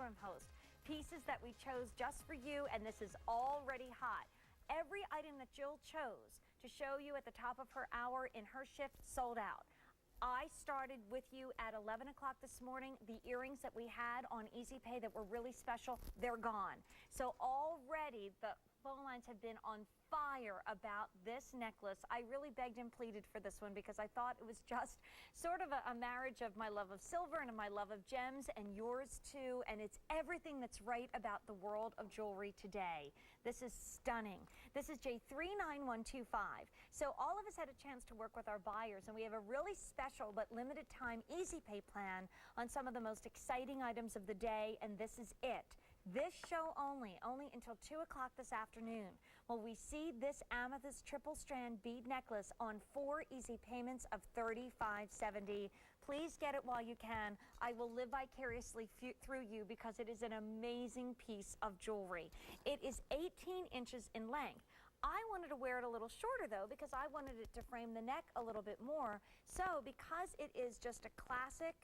program host. Pieces that we chose just for you, and this is already hot. Every item that Jill chose to show you at the top of her hour in her shift sold out. I started with you at 11 o'clock this morning. The earrings that we had on Easy Pay that were really special, they're gone. So already the phone lines have been on fire about this necklace. I really begged and pleaded for this one because I thought it was just sort of a marriage of my love of silver and my love of gems, and yours too, and it's everything that's right about the world of jewelry today. This is stunning. This is J39125. So all of us had a chance to work with our buyers, and we have a really special but limited time Easy Pay plan on some of the most exciting items of the day, and this is it. This show only until 2 o'clock this afternoon. Will we see this amethyst triple strand bead necklace on 4 easy payments of $35.70. Please get it while you can. I will live vicariously through you because it is an amazing piece of jewelry. It is 18 inches in length. I wanted to wear it a little shorter though because I wanted it to frame the neck a little bit more. So because it is just a classic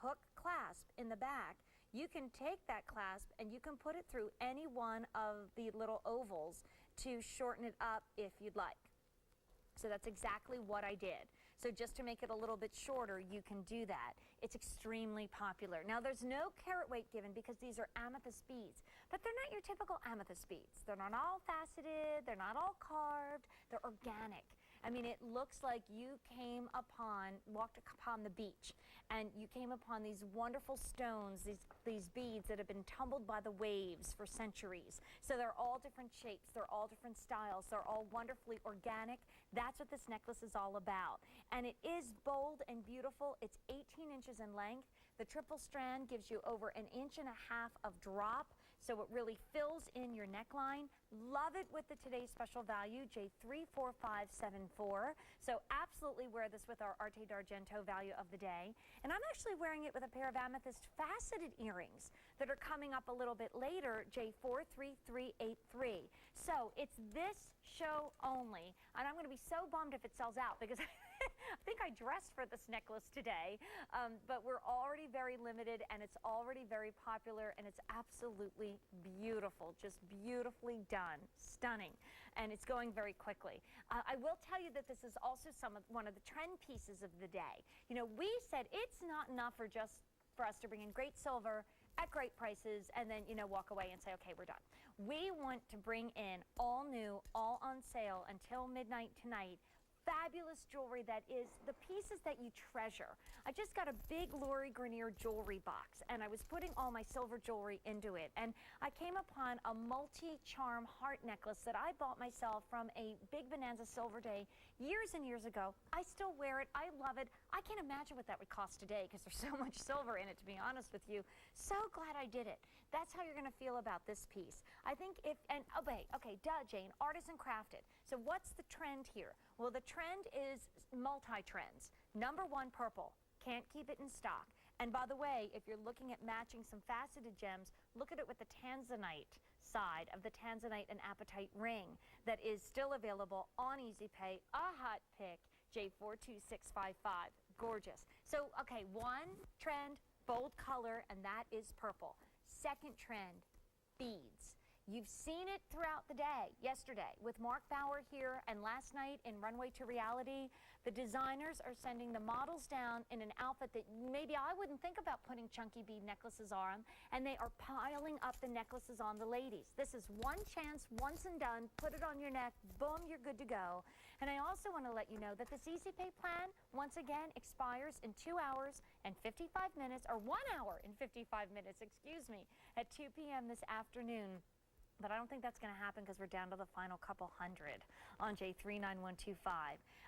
hook clasp in the back, you can take that clasp and you can put it through any one of the little ovals to shorten it up if you'd like. So that's exactly what I did. So just to make it a little bit shorter, you can do that. It's extremely popular. Now there's no carat weight given because these are amethyst beads, but they're not your typical amethyst beads. They're not all faceted, they're not all carved, they're organic. I mean, it looks like you walked upon the beach, and you came upon these wonderful stones, these beads that have been tumbled by the waves for centuries. So they're all different shapes, they're all different styles, they're all wonderfully organic. That's what this necklace is all about. And it is bold and beautiful. It's 18 inches in length. The triple strand gives you over 1.5 inches of drop, so it really fills in your neckline. Love it with the today's special value, J34574. So absolutely wear this with our Arte d'Argento value of the day. And I'm actually wearing it with a pair of amethyst faceted earrings that are coming up a little bit later, J43383. So it's this show only, and I'm going to be so bummed if it sells out because I think I dressed for this necklace today, but we're already very limited, and it's already very popular, and it's absolutely beautiful, just beautifully done, stunning, and it's going very quickly. I will tell you that this is also one of the trend pieces of the day. You know, we said it's not enough for us to bring in great silver at great prices and then, you know, walk away and say, okay, we're done. We want to bring in all new, all on sale until midnight tonight, fabulous jewelry that is the pieces that you treasure. I just got a big Lori Grenier jewelry box, and I was putting all my silver jewelry into it, and I came upon a multi-charm heart necklace that I bought myself from a big Bonanza Silver Day years and years ago. I still wear it. I love it. I can't imagine what that would cost today because there's so much silver in it, to be honest with you. So glad I did it. That's how you're going to feel about this piece. I think okay, duh, Jane, artisan crafted. So what's the trend here? Well, the trend is multi-trends. Number one, purple. Can't keep it in stock. And by the way, if you're looking at matching some faceted gems, look at it with the tanzanite side of the tanzanite and apatite ring that is still available on Easy Pay. A hot pick, J42655. Gorgeous. So, okay, one trend, bold color, and that is purple. Second trend, beads. You've seen it throughout the day, yesterday with Mark Bauer here, and last night in Runway to Reality. The designers are sending the models down in an outfit that maybe I wouldn't think about putting chunky bead necklaces on, and they are piling up the necklaces on the ladies. This is one chance, once and done. Put it on your neck, boom, you're good to go. And I also want to let you know that this Easy Pay plan, once again, expires in 2 hours and 55 minutes, or 1 hour and 55 minutes, excuse me, at 2 p.m. this afternoon. But I don't think that's going to happen because we're down to the final couple hundred on J39125.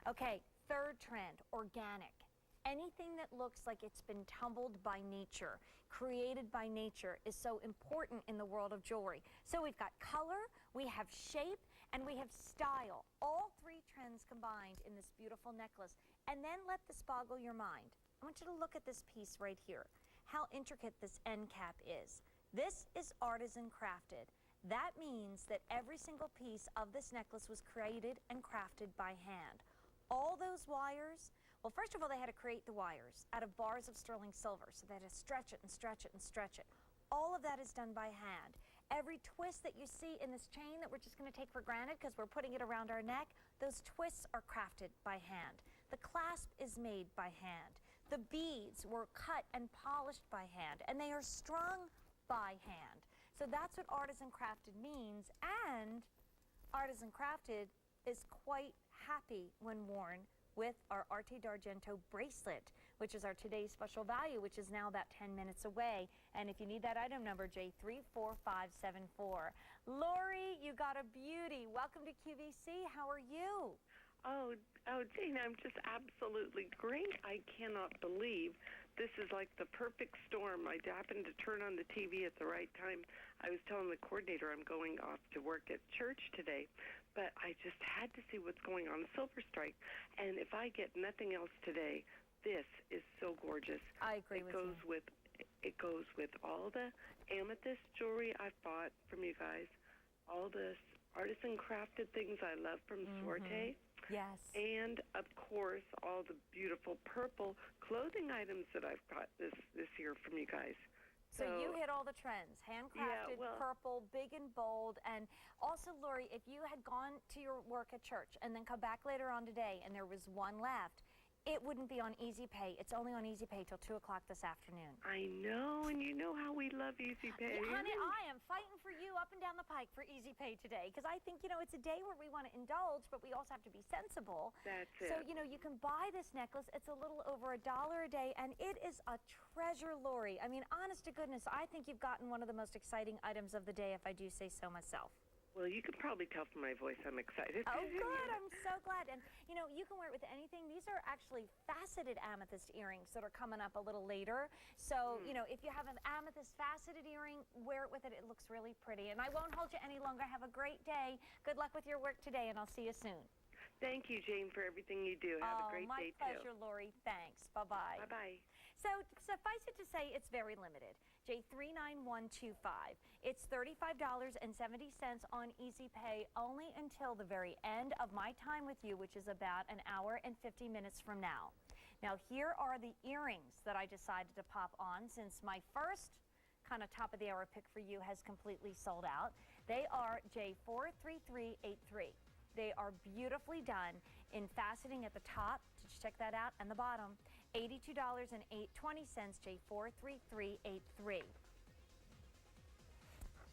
Okay, third trend, organic. Anything that looks like it's been tumbled by nature, created by nature, is so important in the world of jewelry. So we've got color, we have shape, and we have style. All three trends combined in this beautiful necklace. And then let this boggle your mind. I want you to look at this piece right here, how intricate this end cap is. This is artisan crafted. That means that every single piece of this necklace was created and crafted by hand. All those wires, well, first of all, they had to create the wires out of bars of sterling silver, so they had to stretch it and stretch it and stretch it. all of that is done by hand. Every twist that you see in this chain that we're just going to take for granted because we're putting it around our neck, those twists are crafted by hand. The clasp is made by hand. The beads were cut and polished by hand, and they are strung by hand. So that's what artisan crafted means, and artisan crafted is quite happy when worn with our Arte d'Argento bracelet, which is our today's special value, which is now about 10 minutes away. And if you need that item number, J34574. Lori, you got a beauty. Welcome to QVC. How are you? Oh, Jane, I'm just absolutely great. I cannot believe this is like the perfect storm. I happened to turn on the TV at the right time. I was telling the coordinator I'm going off to work at church today, but I just had to see what's going on Silver Strike. And if I get nothing else today, this is so gorgeous. I agree with you. It goes with all the amethyst jewelry I've bought from you guys, all the artisan crafted things I love from Sorte. Yes. And, of course, all the beautiful purple clothing items that I've got this year from you guys. So you hit all the trends, handcrafted, purple, big and bold. And also, Lori, if you had gone to your work at church and then come back later on today and there was one left, it wouldn't be on Easy Pay. It's only on Easy Pay till 2 o'clock this afternoon. I know, and you know how we love Easy Pay. Yeah, honey, I am fighting for you up and down the pike for Easy Pay today because I think, you know, it's a day where we want to indulge, but we also have to be sensible. That's it. So, you know, you can buy this necklace. It's a little over $1 a day, and it is a treasure, Lori. I mean, honest to goodness, I think you've gotten one of the most exciting items of the day, if I do say so myself. Well, you can probably tell from my voice I'm excited. Oh, good. I'm so glad. And, you know, you can wear it with anything. These are actually faceted amethyst earrings that are coming up a little later. So, you know, if you have an amethyst faceted earring, wear it with it. It looks really pretty. And I won't hold you any longer. Have a great day. Good luck with your work today, and I'll see you soon. Thank you, Jane, for everything you do. Have a great day, too. My pleasure, Lori. Thanks. Bye-bye. Bye-bye. So suffice it to say, it's very limited. J39125. It's $35.70 on Easy Pay only until the very end of my time with you, which is about an hour and 50 minutes from now. Now, here are the earrings that I decided to pop on since my first kind of top of the hour pick for you has completely sold out. They are J43383. They are beautifully done in faceting at the top. Did you check that out? And the bottom. $82.20, J43383.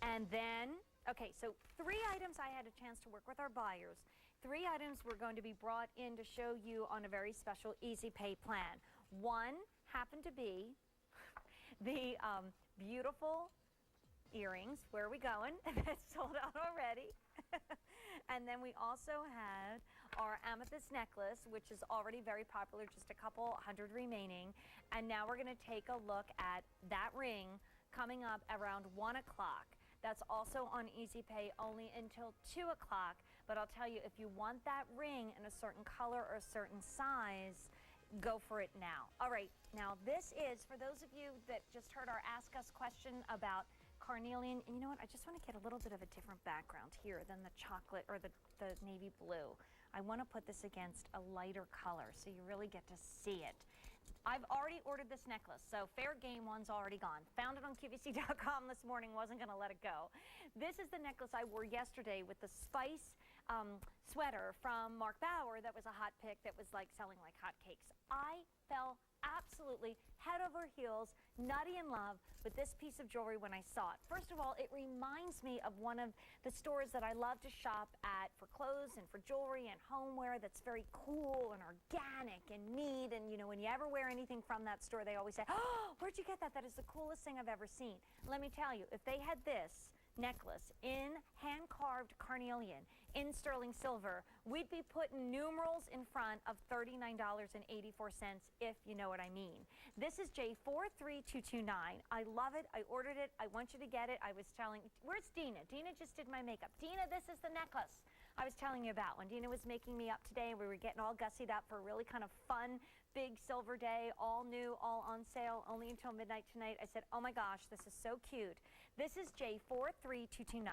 And then, okay, so 3 items I had a chance to work with our buyers. 3 items were going to be brought in to show you on a very special Easy Pay plan. One happened to be the beautiful earrings. Where are we going? That's sold out already. And then we also had our amethyst necklace, which is already very popular, just a couple hundred remaining. And now we're going to take a look at that ring coming up around 1 o'clock. That's also on Easy Pay only until 2 o'clock. But I'll tell you, if you want that ring in a certain color or a certain size, go for it now. All right, now this is, for those of you that just heard our Ask Us question about carnelian, and you know what, I just want to get a little bit of a different background here than the chocolate or the navy blue. I want to put this against a lighter color so you really get to see it. I've already ordered this necklace, so fair game, one's already gone. Found it on QVC.com this morning, wasn't going to let it go. This is the necklace I wore yesterday with the spice sweater from Mark Bauer that was a hot pick that was like selling like hotcakes. I fell absolutely head over heels, nutty in love with this piece of jewelry when I saw it. First of all, it reminds me of one of the stores that I love to shop at for clothes and for jewelry and homeware that's very cool and organic and neat. And, you know, when you ever wear anything from that store, they always say, oh, where'd you get that? That is the coolest thing I've ever seen. Let me tell you, if they had this necklace in hand-carved carnelian in sterling silver, we'd be putting numerals in front of $39.84, if you know what I mean. This is J43229. I love it. I ordered it. I want you to get it. I was telling, where's Dina? Dina just did my makeup. Dina, this is the necklace I was telling you about when Dina was making me up today, and we were getting all gussied up for a really kind of fun, big silver day, all new, all on sale, only until midnight tonight. I said, oh my gosh, this is so cute. This is J43229.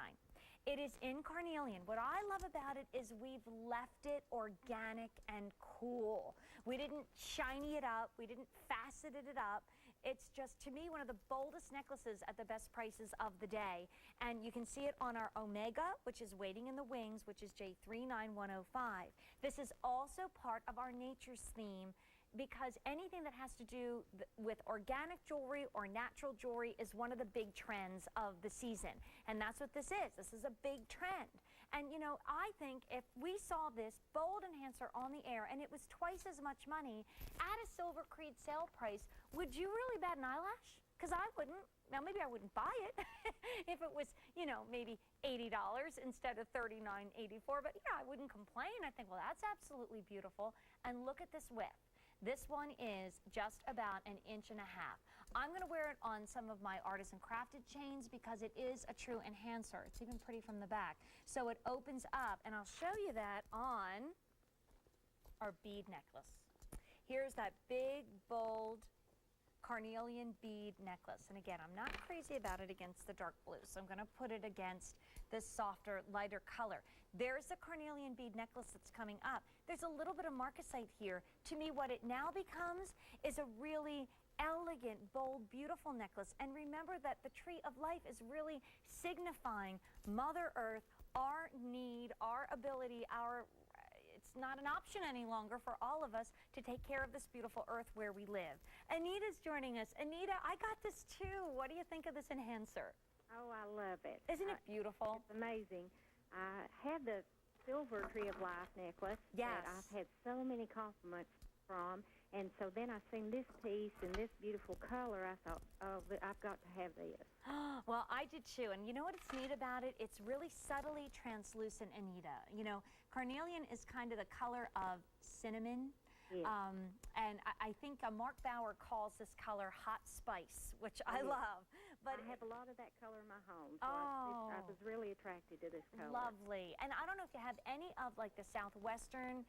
It is in carnelian. What I love about it is we've left it organic and cool. We didn't shiny it up. We didn't facet it up. It's just, to me, one of the boldest necklaces at the best prices of the day. And you can see it on our Omega, which is Waiting in the Wings, which is J39105. This is also part of our Nature's theme, because anything that has to do with organic jewelry or natural jewelry is one of the big trends of the season. And that's what this is. This is a big trend. And you know, I think if we saw this bold enhancer on the air and it was twice as much money at a silver Creede sale price, would you really bat an eyelash? Because I wouldn't. Now, maybe I wouldn't buy it if it was, you know, maybe $80 instead of $39.84. But yeah, I wouldn't complain. I think, well, that's absolutely beautiful. And look at this width. This one is just about 1.5 inches. I'm going to wear it on some of my artisan crafted chains because it is a true enhancer. It's even pretty from the back. So it opens up, and I'll show you that on our bead necklace. Here's that big, bold carnelian bead necklace. And again, I'm not crazy about it against the dark blue, so I'm going to put it against this softer, lighter color. There's the carnelian bead necklace that's coming up. There's a little bit of marcasite here. To me, what it now becomes is a really elegant, bold, beautiful necklace. And remember that the tree of life is really signifying Mother Earth, our need, our ability, it's not an option any longer for all of us to take care of this beautiful earth where we live. Anita's joining us. Anita, I got this too. What do you think of this enhancer? Oh, I love it. Isn't it beautiful? It's amazing. I had the silver Tree of Life necklace Yes. that I've had so many compliments from, and so then I seen this piece in this beautiful color. I thought, oh, I've got to have this. Well, I did too. And you know what's neat about it? It's really subtly translucent, Anita. You know, carnelian is kind of the color of cinnamon. Yes. And I think Mark Bauer calls this color hot spice, which I love. But I have a lot of that color in my home, so I Oh. was really attracted to this color. Lovely. And I don't know if you have any of like the Southwestern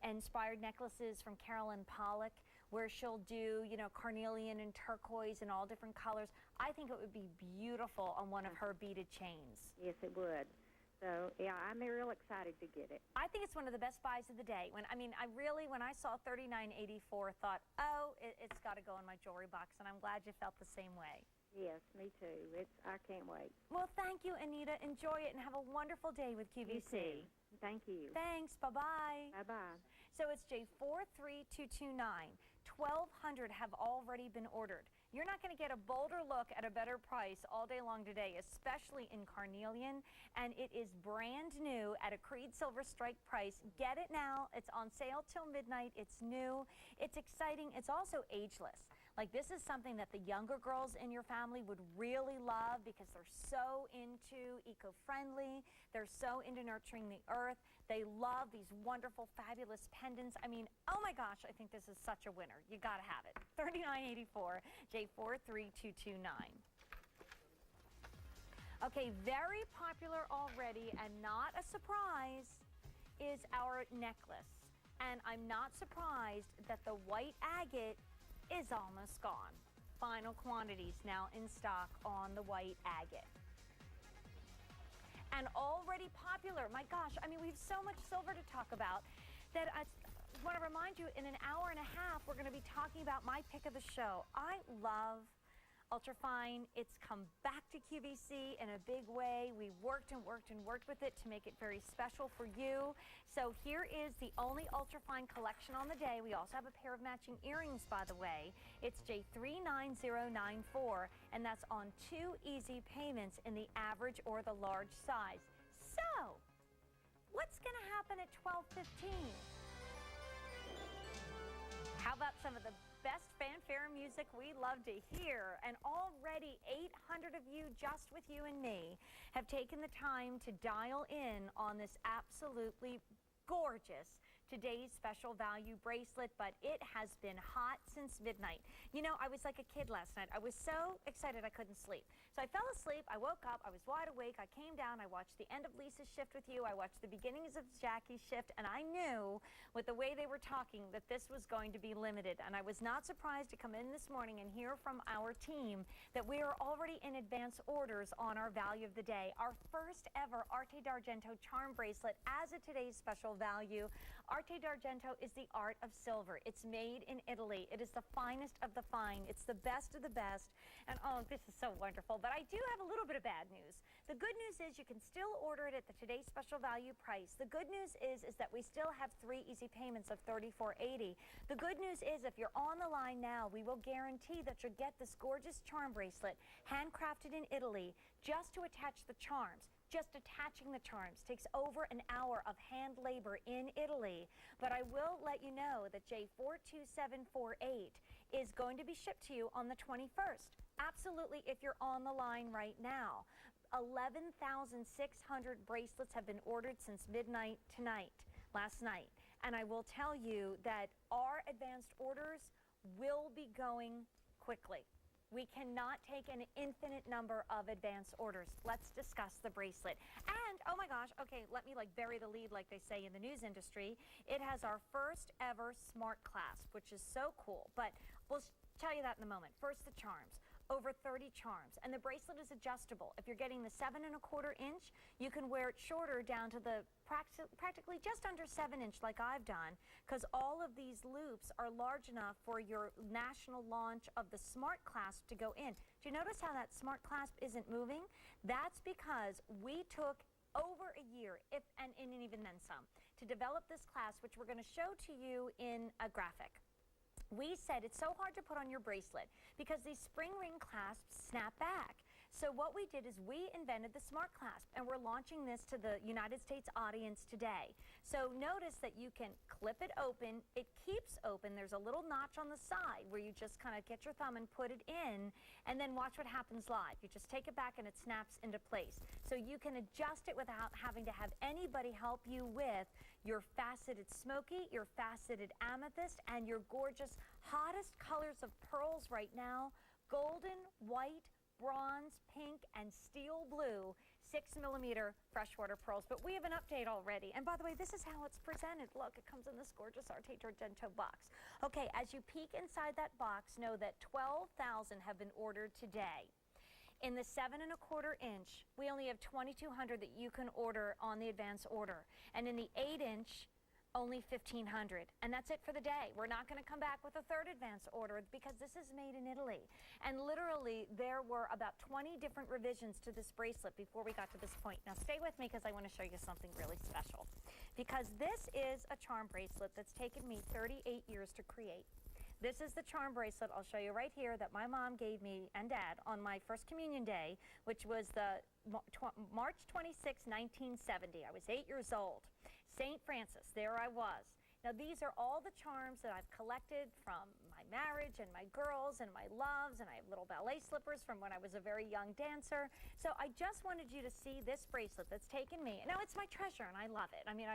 inspired necklaces from Carolyn Pollock, where she'll do, you know, carnelian and turquoise and all different colors. I think it would be beautiful on one of her beaded chains. Yes, it would. So, yeah, I'm real excited to get it. I think it's one of the best buys of the day. When I saw $39.84, thought, oh, it's got to go in my jewelry box, and I'm glad you felt the same way. Yes, me too. I can't wait. Well, thank you, Anita. Enjoy it and have a wonderful day with You QVC. too. Thank you. Thanks. Bye-bye. Bye-bye. So it's J43229. 1,200 have already been ordered. You're not going to get a bolder look at a better price all day long today, especially in carnelian, and it is brand new at a Creede Silver Strike price. Get it now. It's on sale till midnight. It's new. It's exciting. It's also ageless. Like, this is something that the younger girls in your family would really love because they're so into eco-friendly. They're so into nurturing the earth. They love these wonderful, fabulous pendants. I mean, oh my gosh, I think this is such a winner. You gotta have it. $39.84, J43229. Okay, very popular already and not a surprise is our necklace. And I'm not surprised that the white agate is almost gone. Final quantities now in stock on the white agate. And already popular. My gosh, I mean, we have so much silver to talk about that I want to remind you, in an hour and a half, we're going to be talking about my pick of the show. I love Ultrafine. It's come back to QVC in a big way. We worked and worked and worked with it to make it very special for you. So here is the only Ultrafine collection on the day. We also have a pair of matching earrings, by the way. It's J39094, and that's on 2 easy payments in the average or the large size. So, what's going to happen at 12:15? How about some of the best fanfare music we love to hear? And already 800 of you, just with you and me, have taken the time to dial in on this absolutely gorgeous today's special value bracelet, but it has been hot since midnight. You know, I was like a kid last night. I was so excited I couldn't sleep. So I fell asleep, I woke up, I was wide awake, I came down, I watched the end of Lisa's shift with you, I watched the beginnings of Jackie's shift, and I knew with the way they were talking that this was going to be limited. And I was not surprised to come in this morning and hear from our team that we are already in advance orders on our value of the day. Our first ever Arte d'Argento charm bracelet as a today's special value. Arte d'Argento is the art of silver. It's made in Italy. It is the finest of the fine. It's the best of the best. And oh, this is so wonderful. But I do have a little bit of bad news. The good news is you can still order it at the today's special value price. The good news is that we still have 3 easy payments of $34.80. The good news is if you're on the line now, we will guarantee that you'll get this gorgeous charm bracelet, handcrafted in Italy, just to attach the charms. Just attaching the charms takes over an hour of hand labor in Italy. But I will let you know that J42748 is going to be shipped to you on the 21st. Absolutely, if you're on the line right now. 11,600 bracelets have been ordered since midnight tonight, last night. And I will tell you that our advanced orders will be going quickly. We cannot take an infinite number of advance orders. Let's discuss the bracelet. And, oh my gosh, okay, let me like bury the lead like they say in the news industry. It has our first ever smart clasp, which is so cool, but we'll tell you that in a moment. First, the charms. Over 30 charms, and the bracelet is adjustable. If you're getting the 7 1/4 inch, you can wear it shorter down to the practically just under 7 inch like I've done, because all of these loops are large enough for your national launch of the smart clasp to go in. Do you notice how that smart clasp isn't moving? That's because we took over a year, and even then some, to develop this clasp, which we're going to show to you in a graphic. We said it's so hard to put on your bracelet because these spring ring clasps snap back. So what we did is we invented the smart clasp, and we're launching this to the United States audience today. So notice that you can clip it open. It keeps open. There's a little notch on the side where you just kind of get your thumb and put it in, and then watch what happens live. You just take it back and it snaps into place. So you can adjust it without having to have anybody help you with your faceted smoky, your faceted amethyst, and your gorgeous, hottest colors of pearls right now: golden, white, bronze, pink, and steel blue 6mm freshwater pearls. But we have an update already. And by the way, this is how it's presented. Look, it comes in this gorgeous Arte d'Argento box. Okay, as you peek inside that box, know that 12,000 have been ordered today. In the 7 1/4 inch, we only have 2,200 that you can order on the advance order. And in the 8 inch, only 1,500. And that's it for the day. We're not going to come back with a third advance order because this is made in Italy. And literally, there were about 20 different revisions to this bracelet before we got to this point. Now, stay with me because I want to show you something really special. Because this is a charm bracelet that's taken me 38 years to create. This is the charm bracelet, I'll show you right here, that my mom gave me and Dad on my first communion day, which was the March 26, 1970. I was 8 years old. St. Francis, there I was. Now these are all the charms that I've collected from my marriage and my girls and my loves, and I have little ballet slippers from when I was a very young dancer. So I just wanted you to see this bracelet that's taken me. Now it's my treasure and I love it. I mean,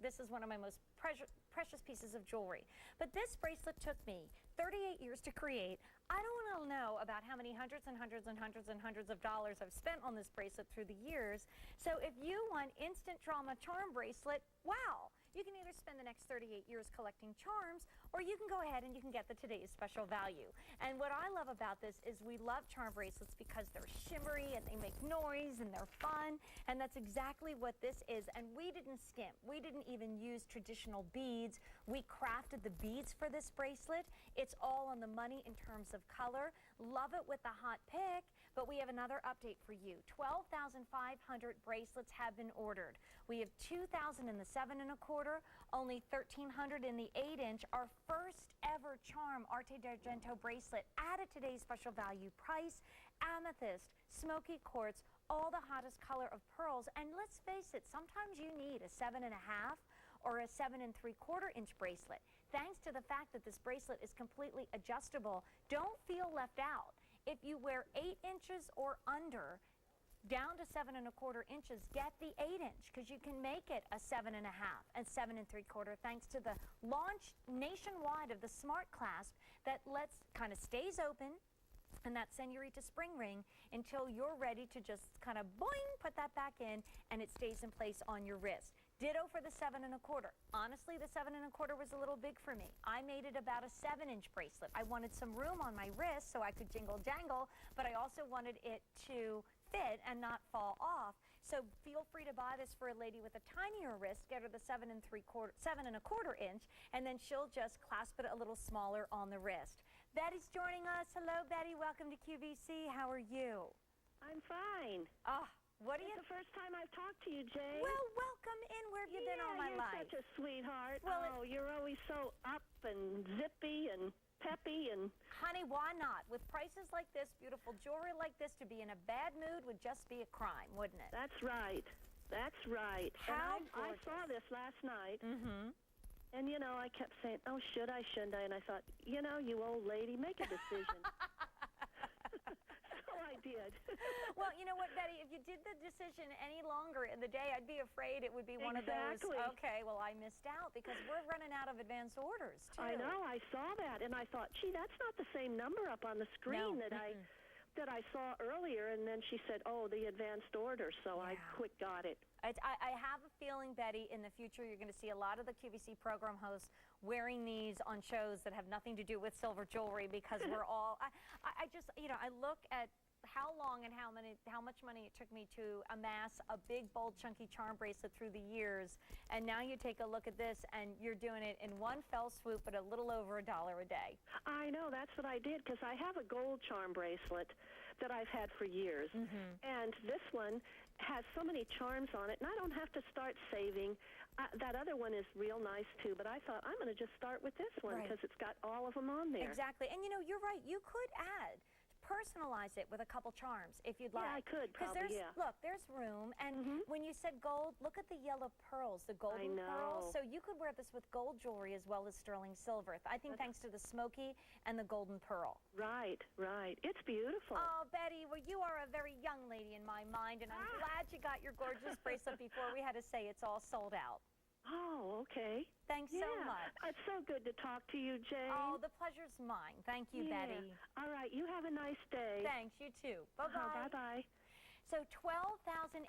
this is one of my most precious pieces of jewelry. But this bracelet took me 38 years to create. I don't want to know about how many hundreds and hundreds and hundreds and hundreds of dollars I've spent on this bracelet through the years. So if you want instant drama charm bracelet, wow, you can either spend the next 38 years collecting charms, or you can go ahead and you can get the today's special value. And what I love about this is we love charm bracelets because they're shimmery and they make noise and they're fun, and that's exactly what this is. And we didn't skimp. We didn't even use traditional beads. We crafted the beads for this bracelet. It's all on the money in terms of color. Love it with the hot pick. But we have another update for you. 12,500 bracelets have been ordered. We have 2,000 in the 7 1/4, only 1,300 in the 8 inch. Our first ever charm Arte d'Argento bracelet at a today's special value price. Amethyst, smoky quartz, all the hottest color of pearls. And let's face it, sometimes you need a 7 1/2 or a 7 3/4 inch bracelet. Thanks to the fact that this bracelet is completely adjustable, don't feel left out. If you wear 8 inches or under, down to 7 1/4 inches, get the 8 inch because you can make it a 7 1/2 and 7 3/4 thanks to the launch nationwide of the smart clasp that kind of stays open, and that senorita spring ring until you're ready to just kind of boing, put that back in, and it stays in place on your wrist. Ditto for the 7 1/4. Honestly, the 7 1/4 was a little big for me. I made it about a 7-inch bracelet. I wanted some room on my wrist so I could jingle jangle, but I also wanted it to fit and not fall off. So feel free to buy this for a lady with a tinier wrist. Get her the 7 1/4 inch, and then she'll just clasp it a little smaller on the wrist. Betty's joining us. Hello, Betty. Welcome to QVC. How are you? I'm fine. What are you? It's the first time I've talked to you, Jane. Well, welcome in. Where have you been all my you're life? such a sweetheart. Well, you're always so up and zippy and peppy and... Honey, why not? With prices like this, beautiful jewelry like this, to be in a bad mood would just be a crime, wouldn't it? That's right. That's right. How and I saw this last night. Mm-hmm. And, you know, I kept saying, oh, should I, shouldn't I? And I thought, you know, you old lady, make a decision. So I did. Well, you know what, Betty? If you did the decision any longer in the day, I'd be afraid it would be one of those, okay, well, I missed out because we're running out of advance orders, too. I know. I saw that. And I thought, gee, that's not the same number up on the screen that I saw earlier, and then she said, oh, the advanced order, so I quick got it. I have a feeling, Betty, in the future you're going to see a lot of the QVC program hosts wearing these on shows that have nothing to do with silver jewelry because we're all, I just, you know, I look at how long and how much money it took me to amass a big, bold, chunky charm bracelet through the years, and now you take a look at this and you're doing it in one fell swoop at a little over $1 a day. I know, that's what I did, because I have a gold charm bracelet that I've had for years, and this one has so many charms on it, and I don't have to start saving. That other one is real nice, too, but I thought I'm going to just start with this one because it's got all of them on there. Exactly, and you know, you're right, you could personalize it with a couple charms if you'd like. Yeah, I could probably, Look, there's room, and when you said gold, look at the yellow pearls, the golden pearls. So you could wear this with gold jewelry as well as sterling silver. I think thanks to the smoky and the golden pearl. Right, right. It's beautiful. Oh, Betty, well, you are a very young lady in my mind, and I'm glad you got your gorgeous bracelet before we had to say it's all sold out. Oh, okay. Thanks so much. It's so good to talk to you, Jane. Oh, the pleasure's mine. Thank you, Betty. All right, you have a nice day. Thanks, you too. Bye-bye. Bye-bye. So 12,800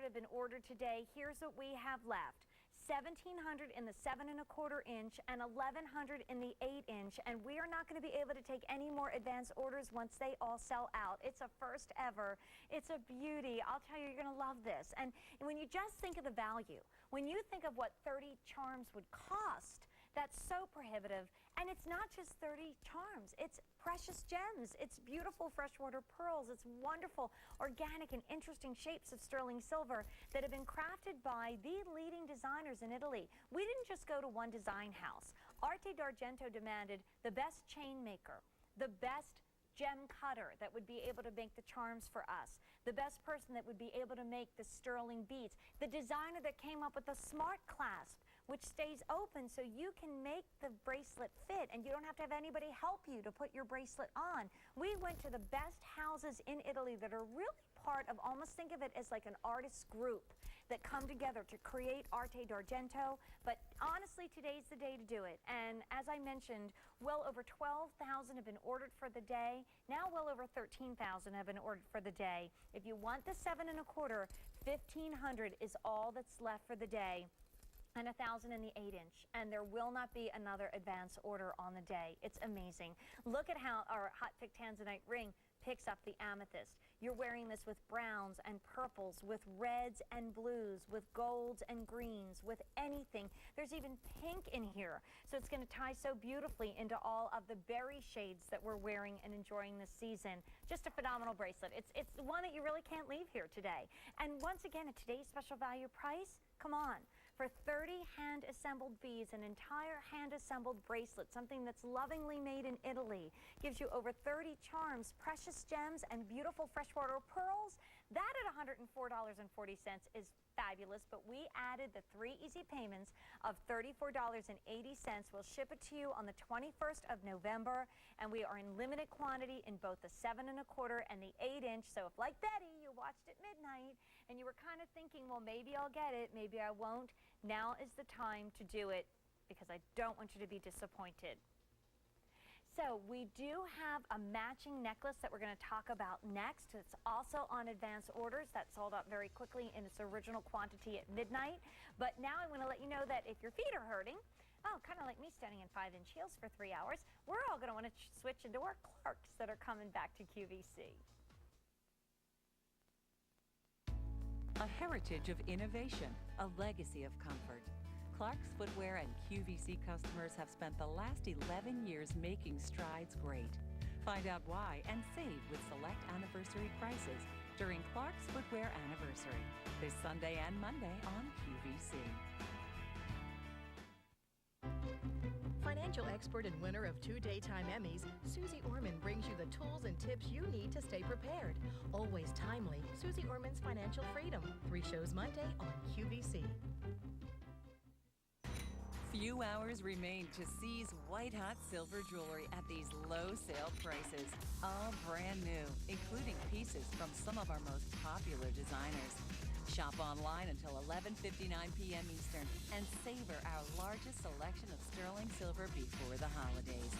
have been ordered today. Here's what we have left. 1,700 in the 7 1/4 inch and 1,100 in the 8 inch, and we are not going to be able to take any more advance orders once they all sell out. It's a first ever. It's a beauty. I'll tell you, you're going to love this. And when you just think of the value, when you think of what 30 charms would cost, that's so prohibitive. And it's not just 30 charms. It's precious gems. It's beautiful freshwater pearls. It's wonderful, organic, and interesting shapes of sterling silver that have been crafted by the leading designers in Italy. We didn't just go to one design house. Arte d'Argento demanded the best chain maker, the best gem cutter that would be able to make the charms for us, the best person that would be able to make the sterling beads, the designer that came up with the smart clasp, which stays open so you can make the bracelet fit and you don't have to have anybody help you to put your bracelet on. We went to the best houses in Italy that are really part of, almost think of it as like an artist group that come together to create Arte d'Argento. But honestly, today's the day to do it. And as I mentioned, well over 12,000 have been ordered for the day. Now well over 13,000 have been ordered for the day. If you want the 7 1/4, 1,500 is all that's left for the day, and 1,000 in the 8 inch, and there will not be another advance order on the day. It's amazing. Look at how our hot pick tanzanite ring picks up the amethyst. You're wearing this with browns and purples, with reds and blues, with golds and greens, with anything. There's even pink in here. So it's going to tie so beautifully into all of the berry shades that we're wearing and enjoying this season. Just a phenomenal bracelet. It's one that you really can't leave here today. And once again, at today's special value price, come on. For 30 hand-assembled beads, an entire hand-assembled bracelet, something that's lovingly made in Italy, gives you over 30 charms, precious gems, and beautiful freshwater pearls. That at $104.40 is fabulous, but we added the 3 easy payments of $34.80. We'll ship it to you on the 21st of November, and we are in limited quantity in both the 7 1/4 and the 8 inch. So if, like Betty, you watched at midnight and you were kind of thinking, well, maybe I'll get it, maybe I won't, now is the time to do it because I don't want you to be disappointed. So we do have a matching necklace that we're going to talk about next. It's also on advance orders. That sold out very quickly in its original quantity at midnight. But now I want to let you know that if your feet are hurting, kind of like me standing in 5-inch heels for 3 hours, we're all going to want to switch into our Clarks that are coming back to QVC. A heritage of innovation, a legacy of comfort. Clark's Footwear and QVC customers have spent the last 11 years making strides great. Find out why and save with select anniversary prices during Clark's Footwear Anniversary this Sunday and Monday on QVC. Financial expert and winner of 2 Daytime Emmys, Susie Orman brings you the tools and tips you need to stay prepared. Always timely, Susie Orman's Financial Freedom. 3 shows Monday on QVC. Few hours remain to seize white-hot silver jewelry at these low sale prices. All brand new, including pieces from some of our most popular designers. Shop online until 11:59 p.m. Eastern and savor our largest selection of sterling silver before the holidays.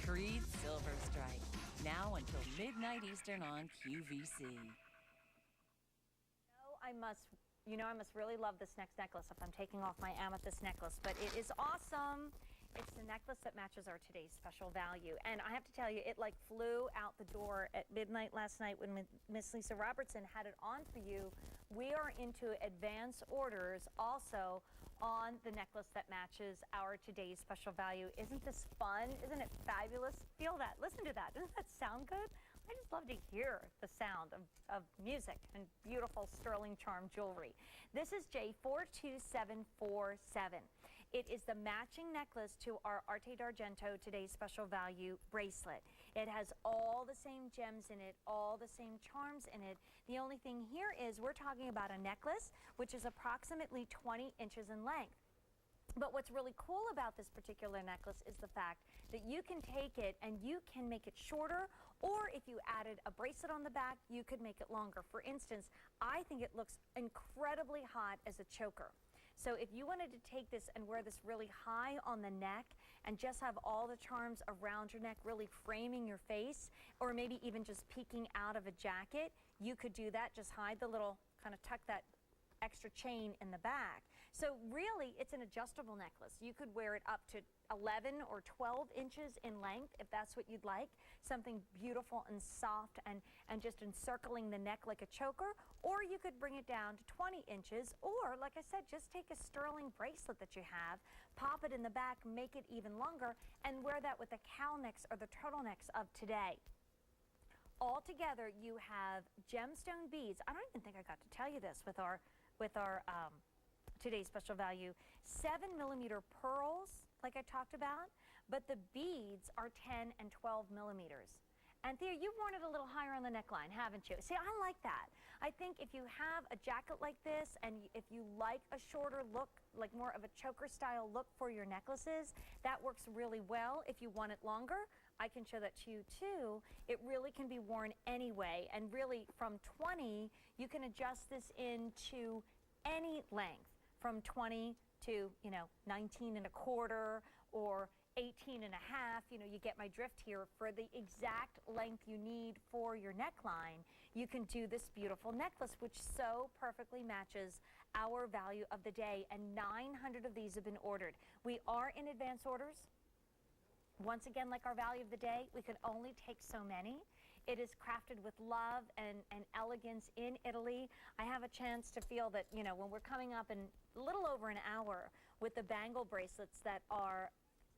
Creede Silver Strike, now until midnight Eastern on QVC. I must really love this next necklace if I'm taking off my amethyst necklace, but it is awesome. It's the necklace that matches our today's special value. And I have to tell you, it like flew out the door at midnight last night when Miss Lisa Robertson had it on for you. We are into advance orders also on the necklace that matches our today's special value. Isn't this fun? Isn't it fabulous? Feel that. Listen to that. Doesn't that sound good? I just love to hear the sound of music and beautiful sterling charm jewelry. This is J42747. It is the matching necklace to our Arte d'Argento today's special value bracelet. It has all the same gems in it, all the same charms in it. The only thing here is we're talking about a necklace which is approximately 20 inches in length. But what's really cool about this particular necklace is the fact that you can take it and you can make it shorter, or if you added a bracelet on the back, you could make it longer. For instance, I think it looks incredibly hot as a choker. So if you wanted to take this and wear this really high on the neck and just have all the charms around your neck really framing your face, or maybe even just peeking out of a jacket, you could do that. Just hide the little, kind of tuck that extra chain in the back. So really, it's an adjustable necklace. You could wear it up to 11 or 12 inches in length if that's what you'd like. Something beautiful and soft and just encircling the neck like a choker. Or you could bring it down to 20 inches. Or, like I said, just take a sterling bracelet that you have, pop it in the back, make it even longer, and wear that with the cowl necks or the turtlenecks of today. Altogether, you have gemstone beads. I don't even think I got to tell you this with our today's special value. 7mm pearls, like I talked about, but the beads are 10 and 12 millimeters. And Thea, you've worn it a little higher on the neckline, haven't you? See, I like that. I think if you have a jacket like this and if you like a shorter look, like more of a choker style look for your necklaces, that works really well. If you want it longer, I can show that to you too. It really can be worn anyway, and really from 20, you can adjust this into any length, from 20 to 19 and a quarter or 18 and a half. You get my drift here. For the exact length you need for your neckline, you can do this beautiful necklace, which so perfectly matches our value of the day, and 900 of these have been ordered. We are in advance orders. Once again, like our value of the day, we can only take so many. It is crafted with love and elegance in Italy. I have a chance to feel that, when we're coming up in a little over an hour with the bangle bracelets that are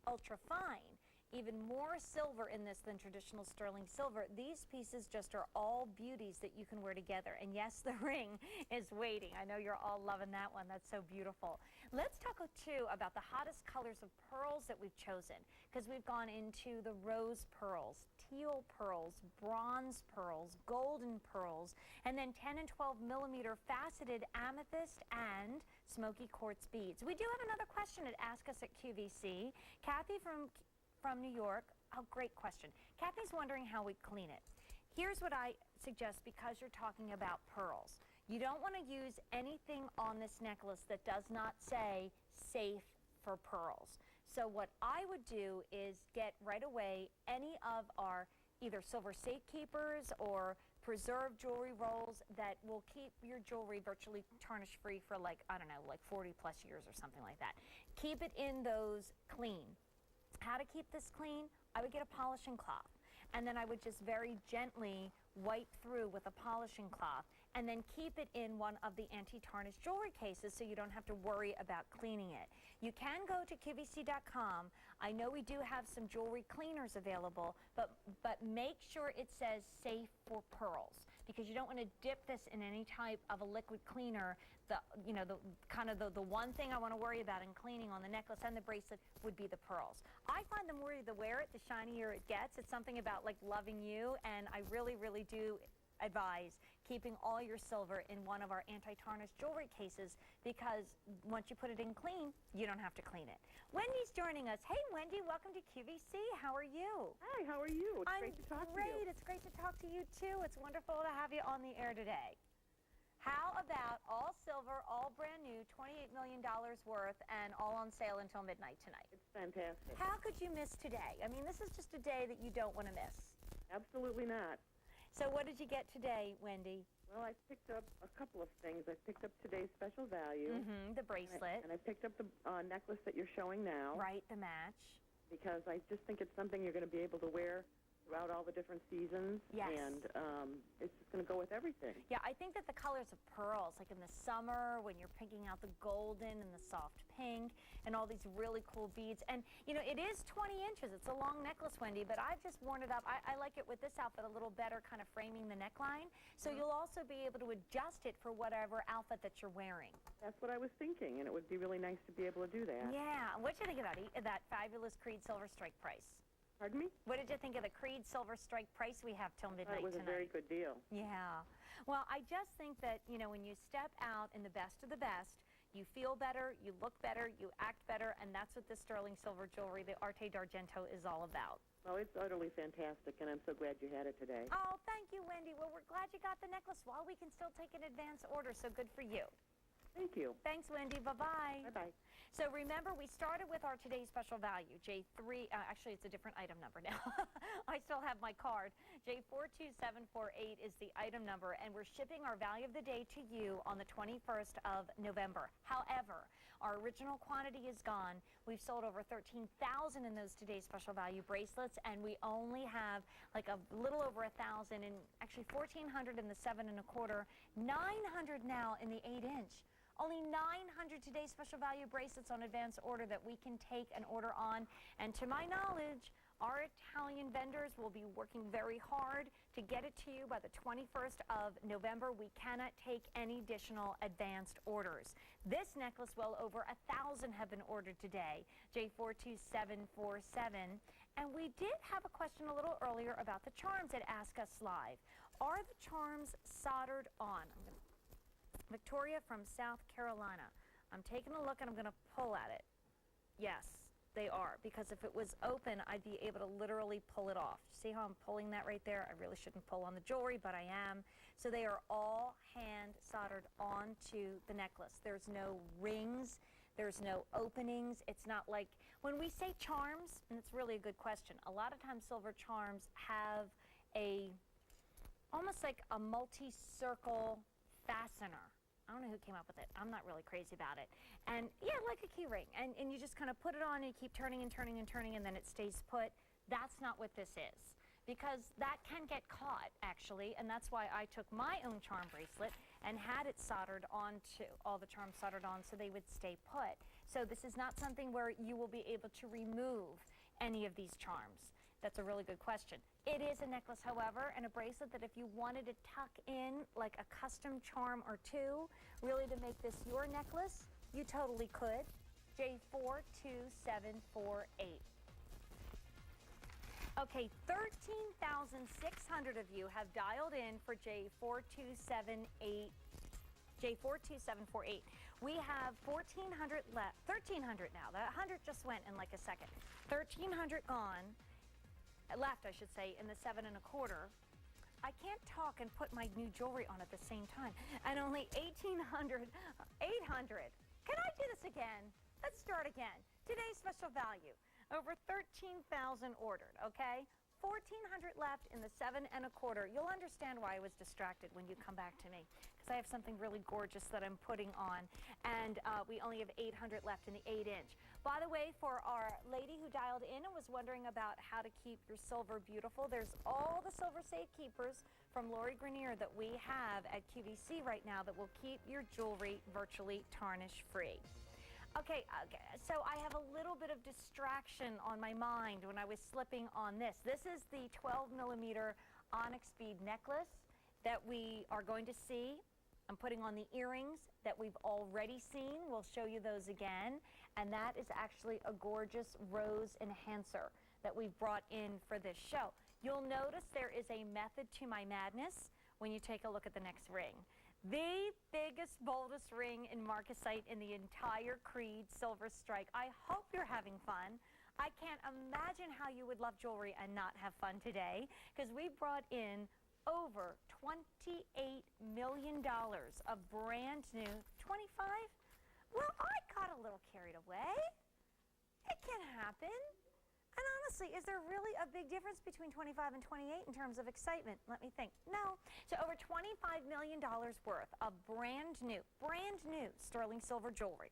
ultra fine, even more silver in this than traditional sterling silver. These pieces just are all beauties that you can wear together. And yes, the ring is waiting. I know you're all loving that one. That's so beautiful. Let's talk too about the hottest colors of pearls that we've chosen, because we've gone into the rose pearls, teal pearls, bronze pearls, golden pearls, and then 10 and 12 millimeter faceted amethyst and smoky quartz beads. We do have another question at Ask Us at QVC. Kathy from New York. Oh, great question. Kathy's wondering how we clean it. Here's what I suggest, because you're talking about pearls. You don't want to use anything on this necklace that does not say safe for pearls. So what I would do is get right away any of our either silver safe keepers or preserved jewelry rolls that will keep your jewelry virtually tarnish free for like, I don't know, like 40 plus years or something like that. Keep it in those clean. How to keep this clean? I would get a polishing cloth, and then I would just very gently wipe through with a polishing cloth, and then keep it in one of the anti-tarnish jewelry cases so you don't have to worry about cleaning it. You can go to QVC.com. I know we do have some jewelry cleaners available, but make sure it says safe for pearls, because you don't want to dip this in any type of a liquid cleaner. The one thing I want to worry about in cleaning on the necklace and the bracelet would be the pearls. I find the more you wear it, the shinier it gets. It's something about like loving you, and I really, really do advise keeping all your silver in one of our anti-tarnish jewelry cases, because once you put it in clean, you don't have to clean it. Wendy's joining us. Hey, Wendy, welcome to QVC. How are you? Hi, how are you? It's great to talk to you. It's great to talk to you, too. It's wonderful to have you on the air today. How about all silver, all brand new, $28 million worth, and all on sale until midnight tonight? It's fantastic. How could you miss today? I mean, this is just a day that you don't want to miss. Absolutely not. So what did you get today, Wendy? Well, I picked up a couple of things. I picked up today's special value. The bracelet. And I picked up the necklace that you're showing now. Right, the match. Because I just think it's something you're going to be able to wear throughout all the different seasons. Yes. And it's just going to go with everything. Yeah, I think that the colors of pearls, like in the summer when you're picking out the golden and the soft pink and all these really cool beads. And, you know, it is 20 inches. It's a long necklace, Wendy, but I've just worn it up. I like it with this outfit a little better, kind of framing the neckline. So you'll also be able to adjust it for whatever outfit that you're wearing. That's what I was thinking, and it would be really nice to be able to do that. Yeah. What did you think about that fabulous Creede Silver Strike price? Pardon me? What did you think of the Creede Silver Strike price we have till midnight tonight? It was a very good deal. Yeah. Well, I just think that, you know, when you step out in the best of the best, you feel better, you look better, you act better, and that's what this sterling silver jewelry, the Arte d'Argento, is all about. Well, it's utterly fantastic, and I'm so glad you had it today. Oh, thank you, Wendy. Well, we're glad you got the necklace while we can still take an advance order, so good for you. Thank you. Thanks, Wendy. Bye-bye. Bye-bye. So remember, we started with our today's special value, J3, actually it's a different item number now. I still have my card. J42748 is the item number, and we're shipping our value of the day to you on the 21st of November. However, our original quantity is gone. We've sold over 13,000 in those today's special value bracelets, and we only have like a little over 1,000, and actually 1,400 in the 7 1/4, 900 now in the 8 inch. Only 900 today's special value bracelets on advance order that we can take an order on. And to my knowledge, our Italian vendors will be working very hard to get it to you by the 21st of November. We cannot take any additional advanced orders. This necklace, well over 1,000 have been ordered today, J42747. And we did have a question a little earlier about the charms at Ask Us Live. Are the charms soldered on? Victoria from South Carolina. I'm taking a look and I'm going to pull at it. Yes, they are, because if it was open, I'd be able to literally pull it off. See how I'm pulling that right there? I really shouldn't pull on the jewelry, but I am. So they are all hand soldered onto the necklace. There's no rings. There's no openings. It's not like when we say charms, and it's really a good question. A lot of times silver charms have almost like a multi-circle fastener. I don't know who came up with it. I'm not really crazy about it. And yeah, like a key ring. And you just kind of put it on and you keep turning and turning and turning, and then it stays put. That's not what this is, because that can get caught, actually, and that's why I took my own charm bracelet and had it soldered onto, all the charms soldered on so they would stay put. So this is not something where you will be able to remove any of these charms. That's a really good question. It is a necklace, however, and a bracelet that if you wanted to tuck in like a custom charm or two, really to make this your necklace, you totally could. J42748. Okay, 13,600 of you have dialed in for J42748. We have 1,400 left. 1,300 now. The 100 just went in like a second. 1,300 gone. Left, I should say, in the 7 1/4. I can't talk and put my new jewelry on at the same time. And only 800. Can I do this again? Let's start again. Today's special value, over 13,000 ordered, okay? 1,400 left in the 7 1/4. You'll understand why I was distracted when you come back to me, because I have something really gorgeous that I'm putting on, and we only have 800 left in the 8-inch. By the way, for our lady who dialed in and was wondering about how to keep your silver beautiful, there's all the silver safe keepers from Lori Grenier that we have at QVC right now that will keep your jewelry virtually tarnish free. Okay, so I have a little bit of distraction on my mind when I was slipping on this. This is the 12mm onyx bead necklace that we are going to see. I'm putting on the earrings that we've already seen. We'll show you those again. And that is actually a gorgeous rose enhancer that we've brought in for this show. You'll notice there is a method to my madness when you take a look at the next ring. The biggest, boldest ring in marcasite in the entire Creede Silver Strike. I hope you're having fun. I can't imagine how you would love jewelry and not have fun today, because we brought in over $28 million of brand new 25. Well, I got a little carried away. It can happen. And honestly, is there really a big difference between 25 and 28 in terms of excitement? Let me think. No. So over $25 million worth of brand new sterling silver jewelry.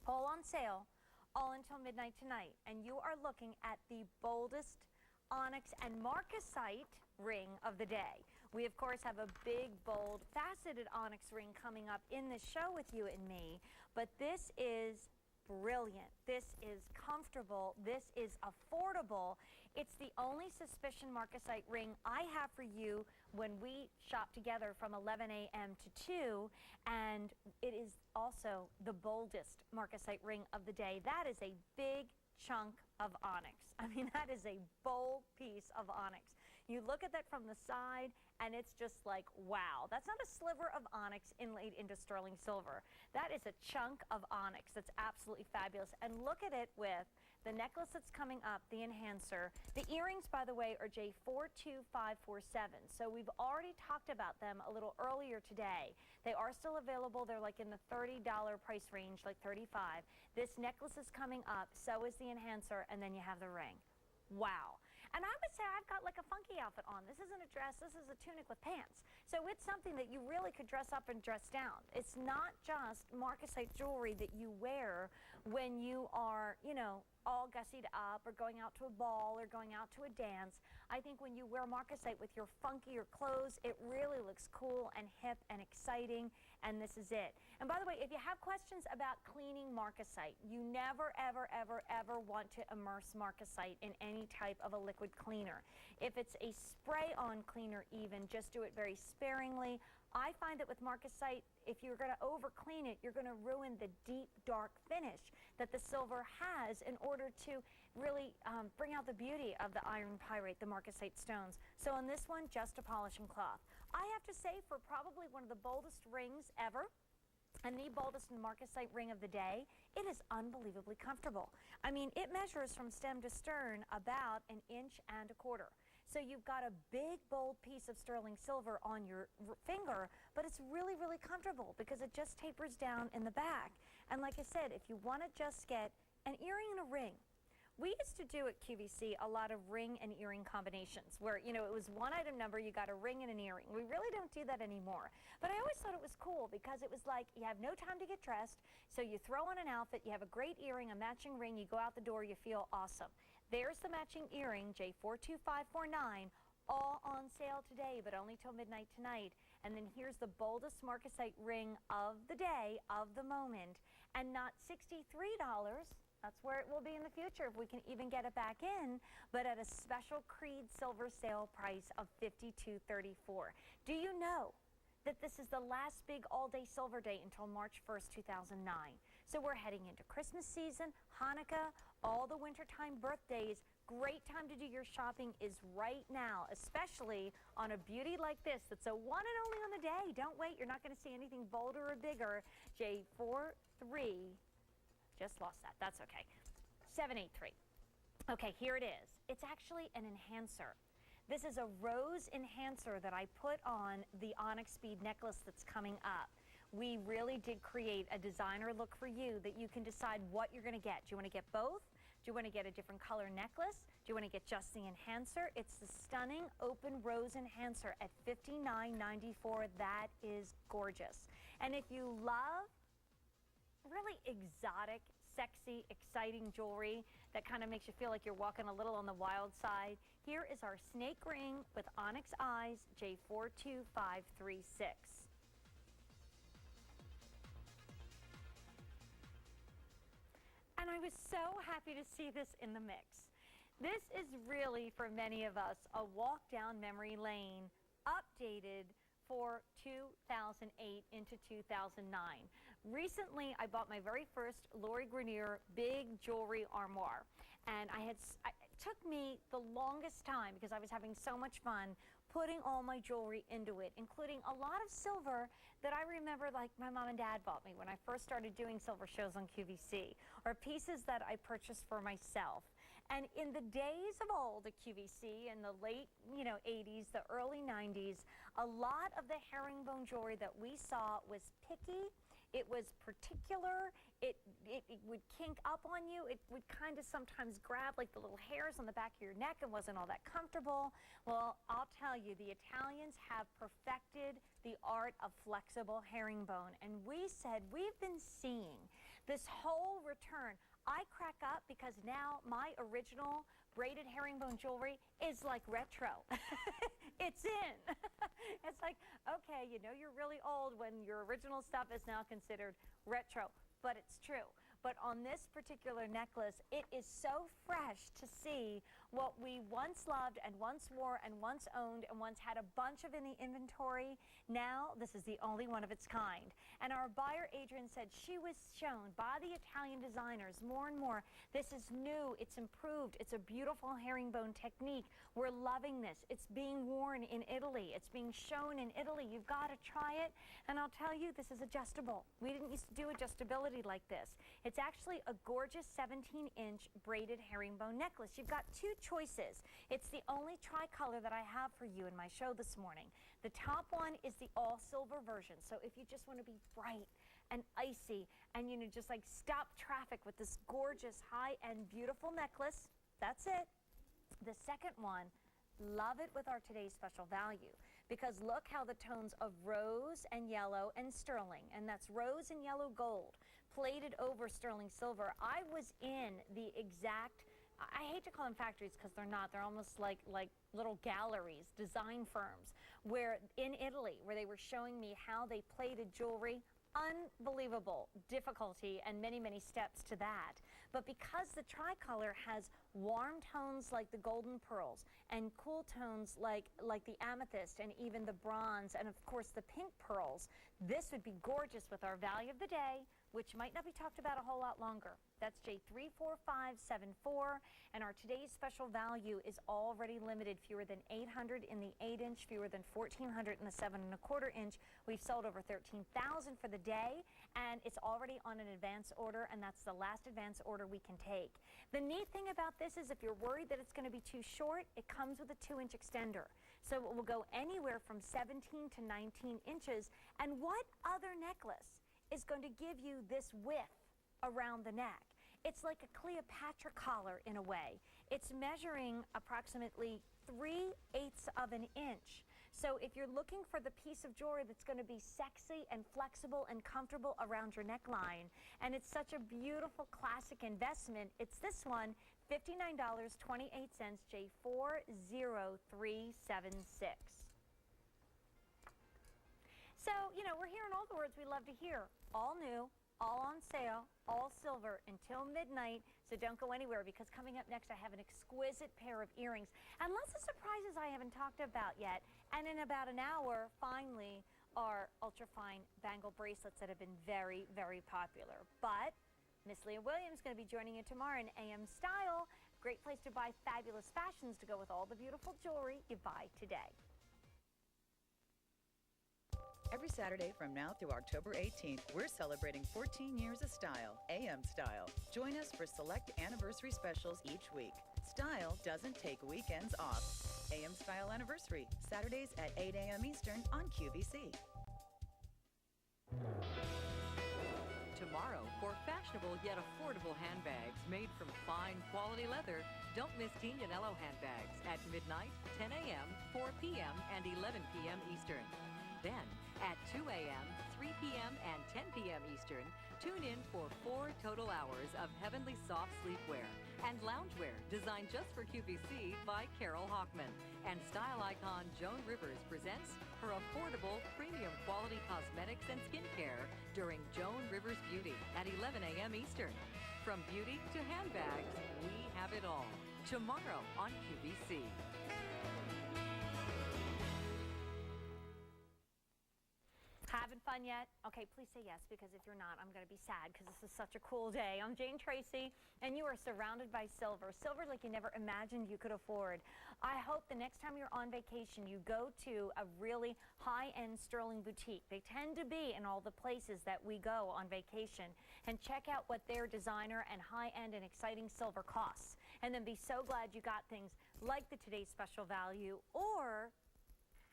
All on sale, all until midnight tonight. And you are looking at the boldest onyx and marcasite ring of the day. We, of course, have a big, bold, faceted onyx ring coming up in the show with you and me. But this is brilliant. This is comfortable. This is affordable. It's the only suspicion marcasite ring I have for you when we shop together from 11 a.m. to 2, and it is also the boldest marcasite ring of the day. That is a big chunk of onyx. I mean, that is a bold piece of onyx. You look at that from the side, and it's just like, wow. That's not a sliver of onyx inlaid into sterling silver. That is a chunk of onyx that's absolutely fabulous. And look at it with the necklace that's coming up, the enhancer. The earrings, by the way, are J42547. So we've already talked about them a little earlier today. They are still available. They're like in the $30 price range, like $35. This necklace is coming up, so is the enhancer, and then you have the ring. Wow. And I would say I've got like a funky outfit on. This isn't a dress, this is a tunic with pants. So it's something that you really could dress up and dress down. It's not just marcasite jewelry that you wear when you are, you know, all gussied up or going out to a ball or going out to a dance. I think when you wear marcasite with your funkier clothes, it really looks cool and hip and exciting, and this is it. And by the way, if you have questions about cleaning marcasite, you never, ever, ever, ever want to immerse marcasite in any type of a liquid cleaner. If it's a spray-on cleaner even, just do it very sparingly. I find that with marcasite, if you're going to over-clean it, you're going to ruin the deep, dark finish that the silver has in order to really bring out the beauty of the iron pyrite, the marcasite stones. So on this one, just a polishing cloth. I have to say, for probably one of the boldest rings ever, and the boldest marcasite ring of the day, it is unbelievably comfortable. I mean, it measures from stem to stern about 1.25 inches. So you've got a big, bold piece of sterling silver on your finger, but it's really, really comfortable because it just tapers down in the back. And like I said, if you want to just get an earring and a ring, we used to do at QVC a lot of ring and earring combinations where, you know, it was one item number, you got a ring and an earring. We really don't do that anymore. But I always thought it was cool because it was like you have no time to get dressed, so you throw on an outfit, you have a great earring, a matching ring, you go out the door, you feel awesome. There's the matching earring, J42549, all on sale today, but only till midnight tonight. And then here's the boldest marcasite ring of the day, of the moment, and not $63. That's where it will be in the future if we can even get it back in, but at a special Creede silver sale price of $52.34. Do you know that this is the last big all-day silver day until March 1st, 2009? So we're heading into Christmas season, Hanukkah, all the wintertime birthdays. Great time to do your shopping is right now, especially on a beauty like this that's a one and only on the day. Don't wait, you're not going to see anything bolder or bigger. J43, just lost that, that's okay. 783. Okay, here it is. It's actually an enhancer. This is a rose enhancer that I put on the onyx bead necklace that's coming up. we really did create a designer look for you that you can decide what you're going to get. Do you want to get both? Do you want to get a different color necklace? Do you want to get just the enhancer? It's the stunning open rose enhancer at $59.94. That is gorgeous. And if you love really exotic, sexy, exciting jewelry that kind of makes you feel like you're walking a little on the wild side, here is our snake ring with onyx eyes, J42536. And I was so happy to see this in the mix. This is really, for many of us, a walk down memory lane, updated for 2008 into 2009. Recently, I bought my very first Lori Grenier big jewelry armoire, and it took me the longest time because I was having so much fun putting all my jewelry into it, including a lot of silver that I remember like my mom and dad bought me when I first started doing silver shows on QVC, or pieces that I purchased for myself. And in the days of old at QVC, in the late 80s, the early 90s, a lot of the herringbone jewelry that we saw was picky. It was particular. It would kink up on you. It would kind of sometimes grab like the little hairs on the back of your neck and wasn't all that comfortable. Well, I'll tell you, the Italians have perfected the art of flexible herringbone. And we said, we've been seeing this whole return. I crack up because now my original braided herringbone jewelry is like retro. It's in. It's like, okay, you know you're really old when your original stuff is now considered retro, but it's true. But on this particular necklace, it is so fresh to see what we once loved and once wore and once owned and once had a bunch of in the inventory. Now, this is the only one of its kind. And our buyer, Adrian, said she was shown by the Italian designers more and more. This is new, it's improved, it's a beautiful herringbone technique. We're loving this. It's being worn in Italy. It's being shown in Italy. You've got to try it. And I'll tell you, this is adjustable. We didn't used to do adjustability like this. It's actually a gorgeous 17-inch braided herringbone necklace. You've got two choices. It's the only tricolor that I have for you in my show this morning. The top one is the all-silver version. So if you just want to be bright and icy and, just like stop traffic with this gorgeous, high-end, beautiful necklace, that's it. The second one, love it with our today's special value, because look how the tones of rose and yellow and sterling, and that's rose and yellow gold, plated over sterling silver. I was in the exact, I hate to call them factories because they're not, they're almost like little galleries, design firms, where in Italy, where they were showing me how they plated jewelry. Unbelievable difficulty and many, many steps to that. But because the tricolor has warm tones like the golden pearls and cool tones like the amethyst and even the bronze and of course the pink pearls, this would be gorgeous with our value of the day, which might not be talked about a whole lot longer. That's J34574, and our today's special value is already limited. Fewer than 800 in the 8-inch, fewer than 1,400 in the 7¼ inch. We've sold over 13,000 for the day, and it's already on an advance order, and that's the last advance order we can take. The neat thing about this is if you're worried that it's going to be too short, it comes with a 2-inch extender. So it will go anywhere from 17 to 19 inches. And what other necklace is going to give you this width around the neck? It's like a Cleopatra collar in a way. It's measuring approximately 3/8 of an inch. So if you're looking for the piece of jewelry that's going to be sexy and flexible and comfortable around your neckline, and it's such a beautiful classic investment, it's this one, $59.28, J40376. So, we're hearing all the words we love to hear. All new, all on sale, all silver until midnight. So don't go anywhere, because coming up next I have an exquisite pair of earrings and lots of surprises I haven't talked about yet. And in about an hour, finally, our ultra-fine bangle bracelets that have been very, very popular. But Miss Leah Williams is going to be joining you tomorrow in AM Style. Great place to buy fabulous fashions to go with all the beautiful jewelry you buy today. Every Saturday from now through October 18th, we're celebrating 14 years of style, AM Style. Join us for select anniversary specials each week. Style doesn't take weekends off. AM Style Anniversary, Saturdays at 8 a.m. Eastern on QVC. versatile yet affordable handbags made from fine quality leather. Don't miss Tignanello handbags at midnight, 10 a.m., 4 p.m., and 11 p.m. Eastern. Then, at 2 a.m., 3 p.m., and 10 p.m. Eastern, tune in for 4 total hours of heavenly soft sleepwear and loungewear designed just for QVC by Carol Hockman. And style icon Joan Rivers presents her affordable, premium quality cosmetics and skincare during Joan Rivers Beauty at 11 a.m. Eastern. From beauty to handbags, we have it all. Tomorrow on QVC. Having fun yet? Okay, please say yes, because if you're not, I'm going to be sad because this is such a cool day. I'm Jane Treacy, and you are surrounded by silver. Silver like you never imagined you could afford. I hope the next time you're on vacation, you go to a really high-end sterling boutique. They tend to be in all the places that we go on vacation, and check out what their designer and high-end and exciting silver costs. And then be so glad you got things like the Today's Special Value or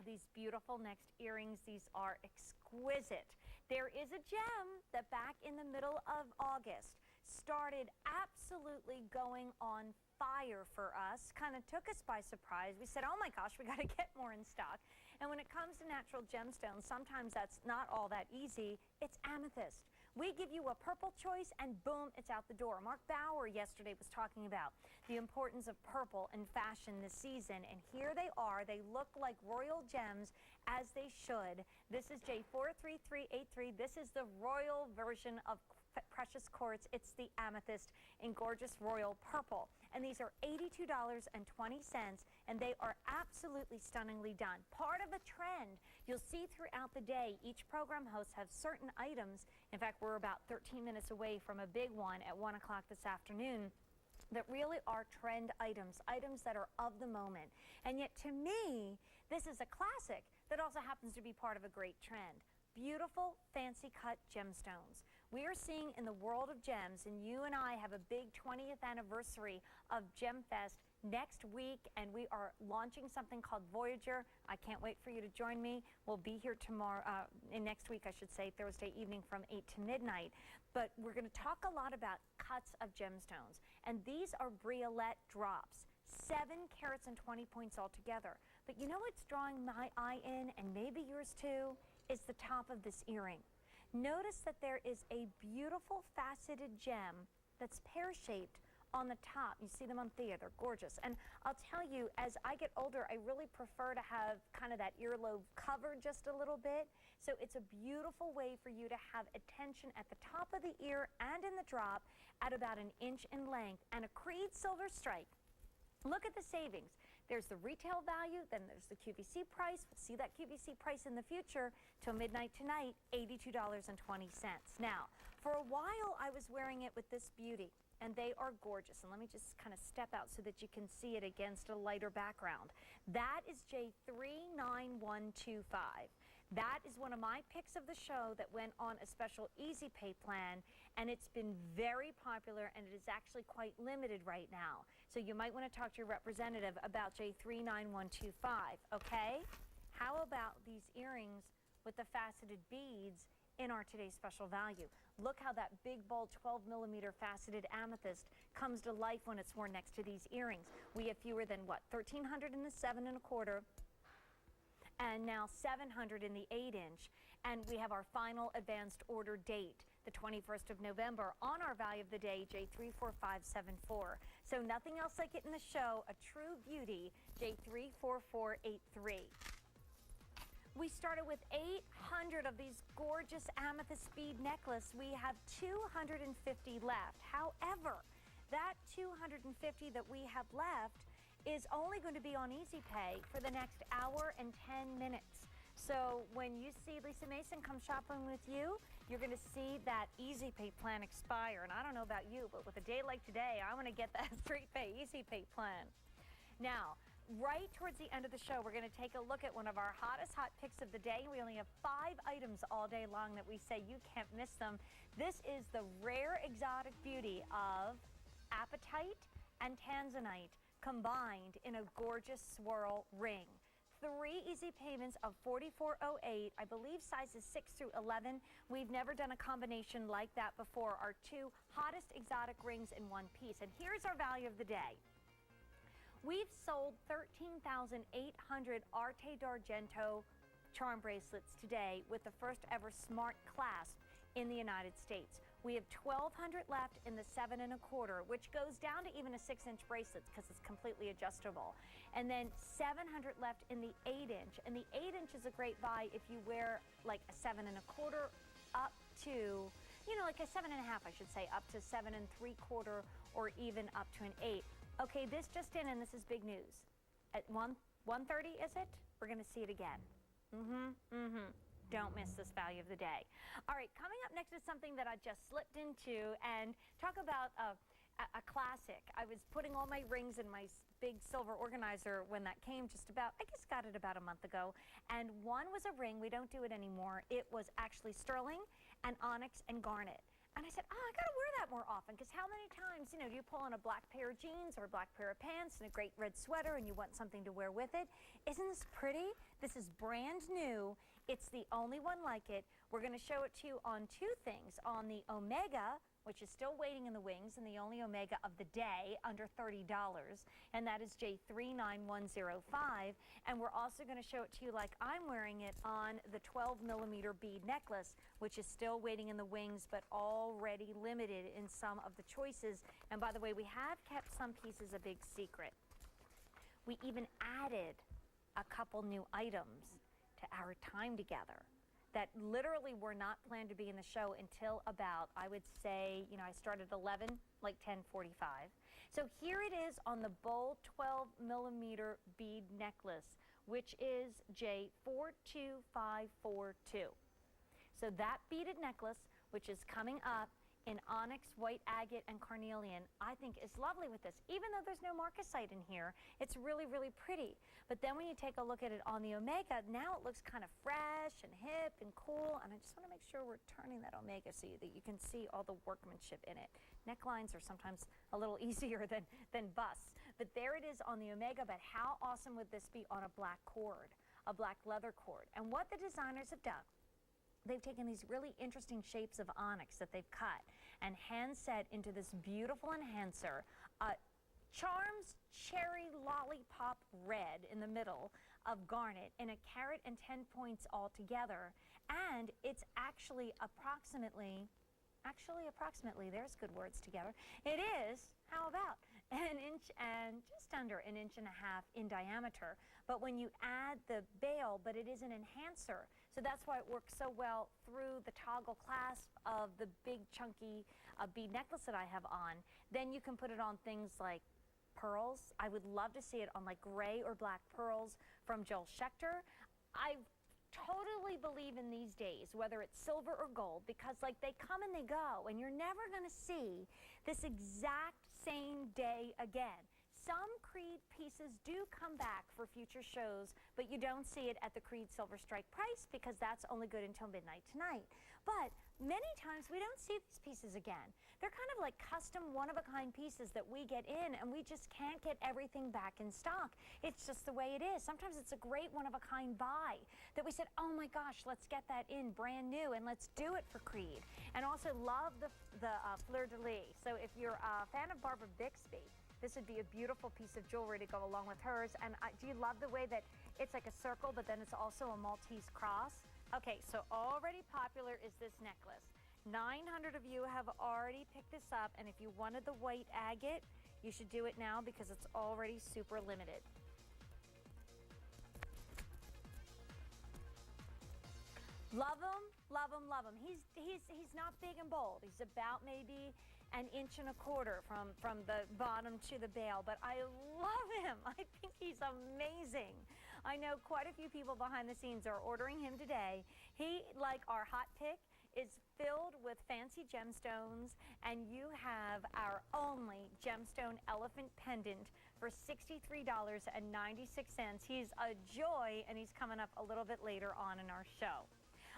these beautiful next earrings. These are exquisite. There is a gem that back in the middle of August started absolutely going on fire for us, kind of took us by surprise. We said, oh my gosh, we got to get more in stock. And when it comes to natural gemstones, sometimes that's not all that easy. It's amethyst. We give you a purple choice and boom, it's out the door. Mark Bauer yesterday was talking about the importance of purple in fashion this season, and here they are. They look like royal gems, as they should. This is J43383. This is the royal version of precious quartz. It's the amethyst in gorgeous royal purple. And these are $82.20, and they are absolutely stunningly done. Part of a trend you'll see throughout the day. Each program host has certain items. In fact, we're about 13 minutes away from a big one at 1 o'clock this afternoon that really are trend items, items that are of the moment. And yet, to me, this is a classic that also happens to be part of a great trend. Beautiful, fancy cut gemstones. We are seeing in the world of gems, and you and I have a big 20th anniversary of GemFest next week, and we are launching something called Voyager. I can't wait for you to join me. We'll be here tomorrow, next week, I should say, Thursday evening from 8 to midnight. But we're going to talk a lot about cuts of gemstones, and these are briolette drops. 7 carats and 20 points altogether. But you know what's drawing my eye in, and maybe yours too, is the top of this earring. Notice that there is a beautiful faceted gem that's pear-shaped on the top. You see them on Thea, they're gorgeous. And I'll tell you, as I get older, I really prefer to have kind of that earlobe covered just a little bit. So it's a beautiful way for you to have attention at the top of the ear and in the drop at about 1 inch in length, and a Creede silver stripe. Look at the savings. There's the retail value, then there's the QVC price. We'll see that QVC price in the future. Till midnight tonight, $82.20. Now, for a while, I was wearing it with this beauty, and they are gorgeous. And let me just kind of step out so that you can see it against a lighter background. That is J39125. That is one of my picks of the show that went on a special Easy Pay plan, and it's been very popular, and it is actually quite limited right now. So you might want to talk to your representative about J39125, okay? How about these earrings with the faceted beads in our Today's Special Value? Look how that big, bold 12-millimeter faceted amethyst comes to life when it's worn next to these earrings. We have fewer than, what, 1,300 in the 7 1/4, and now 700 in the 8-inch. And we have our final advanced order date, the 21st of November, on our value of the day, J34574. So nothing else like it in the show, a true beauty, J34483. We started with 800 of these gorgeous amethyst bead necklace. We have 250 left. However, that 250 that we have left is only going to be on Easy Pay for the next hour and 10 minutes. So when you see Lisa Mason come shopping with you, you're going to see that Easy Pay plan expire. And I don't know about you, but with a day like today, I want to get that straight pay Easy Pay plan. Now, right towards the end of the show, we're going to take a look at one of our hottest hot picks of the day. We only have 5 items all day long that we say you can't miss them. This is the rare exotic beauty of apatite and tanzanite combined in a gorgeous swirl ring. 3 easy payments of $44.08. I believe sizes 6 through 11. We've never done a combination like that before. Our 2 hottest exotic rings in one piece. And here's our value of the day. We've sold 13,800 Arte d'Argento charm bracelets today with the first ever smart clasp in the United States. We have 1,200 left in the 7 1/4, which goes down to even a 6-inch bracelet because it's completely adjustable. And then 700 left in the 8-inch. And the 8-inch is a great buy if you wear like a 7 1/4 up to, you know, like a 7 1/2, I should say, up to 7 3/4 or even up to an 8. Okay, this just in, and this is big news. At 1:30, is it? We're going to see it again. Don't miss this value of the day. All right, coming up next is something that I just slipped into, and talk about a classic. I was putting all my rings in my big silver organizer when that came just about, I guess got it about a month ago, and one was a ring. We don't do it anymore. It was actually sterling and onyx and garnet. And I said, oh, I gotta wear that more often, because how many times, you know, do you pull on a black pair of jeans or a black pair of pants and a great red sweater and you want something to wear with it? Isn't this pretty? This is brand new. It's the only one like it. We're gonna show it to you on 2 things. On the Omega, which is still waiting in the wings, and the only Omega of the day, under $30, and that is J39105. And we're also going to show it to you like I'm wearing it on the 12mm bead necklace, which is still waiting in the wings, but already limited in some of the choices. And by the way, we have kept some pieces a big secret. We even added a couple new items to our time together that literally were not planned to be in the show until about, I would say, you know, I started at 11, like 10:45. So here it is on the bold 12mm bead necklace, which is J42542. So that beaded necklace, which is coming up in onyx, white agate, and carnelian, I think is lovely with this. Even though there's no marcasite in here, it's really, really pretty. But then when you take a look at it on the Omega, now it looks kind of fresh and hip and cool. And I just want to make sure we're turning that Omega so that you can see all the workmanship in it. Necklines are sometimes a little easier than busts. But there it is on the Omega. But how awesome would this be on a black cord, a black leather cord? And what the designers have done, they've taken these really interesting shapes of onyx that they've cut and hand set into this beautiful enhancer. Charms Cherry Lollipop Red in the middle of garnet in a carat and 10 points all together. And it's actually approximately, there's good words together. It is, how about, an inch and just under an inch and a half in diameter. But when you add the bail, but it is an enhancer. So that's why it works so well through the toggle clasp of the big chunky bead necklace that I have on. Then you can put it on things like pearls. I would love to see it on like gray or black pearls from Joel Schechter. I totally believe in these days, whether it's silver or gold, because like they come and they go, and you're never going to see this exact same day again. Some Creede pieces do come back for future shows, but you don't see it at the Creede Silver Strike price because that's only good until midnight tonight. But many times we don't see these pieces again. They're kind of like custom one-of-a-kind pieces that we get in, and we just can't get everything back in stock. It's just the way it is. Sometimes it's a great one-of-a-kind buy that we said, oh my gosh, let's get that in brand new and let's do it for Creede. And also love the fleur-de-lis. So if you're a fan of Barbara Bixby, this would be a beautiful piece of jewelry to go along with hers. And do you love the way that it's like a circle, but then it's also a Maltese cross? Okay, so already popular is this necklace. 900 of you have already picked this up, and if you wanted the white agate, you should do it now because it's already super limited. Love him, love him, love him. He's not big and bold. He's about maybe an inch and a quarter from the bottom to the bail, but I love him. I think he's amazing. I know quite a few people behind the scenes are ordering him today. He, like our hot pick, is filled with fancy gemstones, and you have our only gemstone elephant pendant for $63.96. He's a joy, and he's coming up a little bit later on in our show.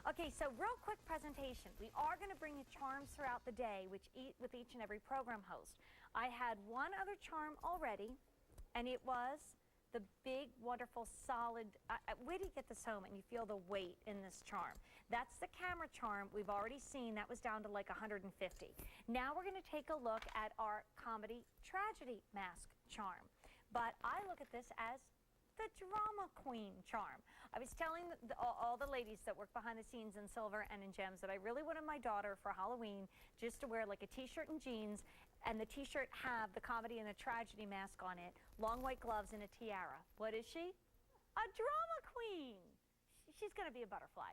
Okay, so real quick presentation. We are going to bring you charms throughout the day with each and every program host. I had one other charm already, and it was the big, wonderful, solid, wait till you get this home and you feel the weight in this charm. That's the camera charm we've already seen. That was down to like 150. Now we're going to take a look at our comedy tragedy mask charm. But I look at this as the drama queen charm. I was telling all the ladies that work behind the scenes in Silver and in Gems that I really wanted my daughter for Halloween just to wear like a t-shirt and jeans, and the t-shirt have the comedy and the tragedy mask on it, long white gloves and a tiara. What is she? A drama queen. She's going to be a butterfly.